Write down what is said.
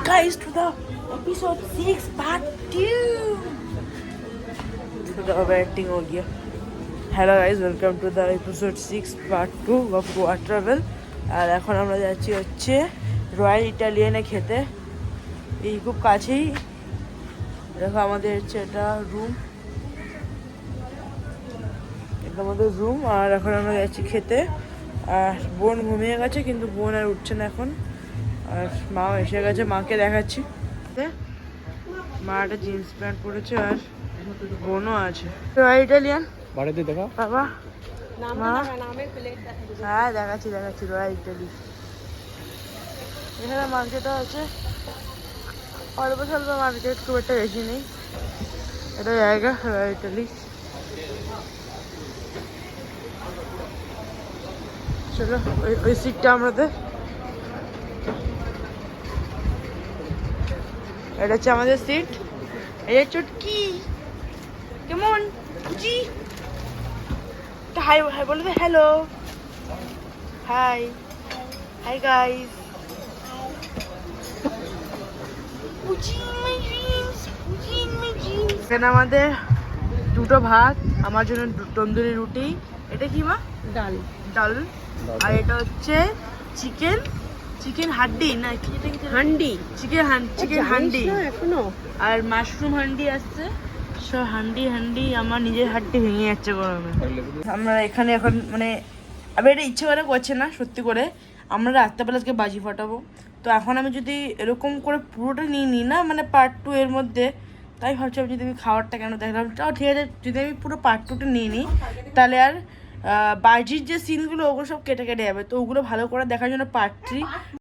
guys to the episode 6 part 2. थोड़ा batting हो गया. Hello guys, welcome to the episode 6 part 2 of Goa travel. আর এখন আমরা যাচ্ছি হচ্ছে রয়্যাল ইটালিয়ানে খেতে. এই খুব কাছেই. দেখো আমাদের হচ্ছে এটা রুম. এটা আমাদের রুম. আর এখন আমরা যাচ্ছি খেতে. আর বোন ঘুমিয়ে গেছে, কিন্তু বোন আর উঠছে না এখন. আর মাও এসে গেছে, মাকে দেখাচ্ছি. মা একটা জিন্স প্যান্ট পরেছে আর বোনও আছে. রয়্যাল ইটালিয়ান বাড়িতে দেখা বাবা মা. হ্যাঁ দেখাচ্ছি রয়্যাল ইটালি. এখানে মার্কেটও আছে, অল্প স্বল্প মার্কেট, খুব একটা বেশি নেই. এটা জায়গা রয়্যাল ইটালি. চলো ওই সিটটা আমাদের. এটা হচ্ছে আমাদের সিট. এই যে চুটকি কেমন জি হাই হাই বলে দে. Hello hi hi guys. এখানে আমাদের দুটো ভাত, আমার জন্য তন্দুরি রুটি. এটা কি মা? ডাল. ডাল. আর এটা হচ্ছে চিকেন হাড্ডি না কি, হান্ডি. চিকেন হান্ডি এখনো. আর মাশরুম হান্ডি আসছে. সব হান্ডি. আমার নিজের হাড্ডি ভেঙে যাচ্ছে গরমে. আমরা এখানে এখন মানে আমি এটা ইচ্ছে করে করছে না, সত্যি করে আমরা রাত্রেবেলা আজকে বাজি ফাটাবো. তো এখন আমি যদি এরকম করে পুরোটা নিয়ে নিই না, মানে পার্ট 2 এর মধ্যে, তাই ভাবছি আমি যদি আমি খাবারটা কেন দেখলাম. তাও ঠিক আছে, যদি আমি পুরো পার্ট 2টা নিয়ে নিই তাহলে আর বাজির যে সিনগুলো ওগুলো সব কেটে যাবে. তো ওগুলো ভালো করে দেখার জন্য পার্ট 3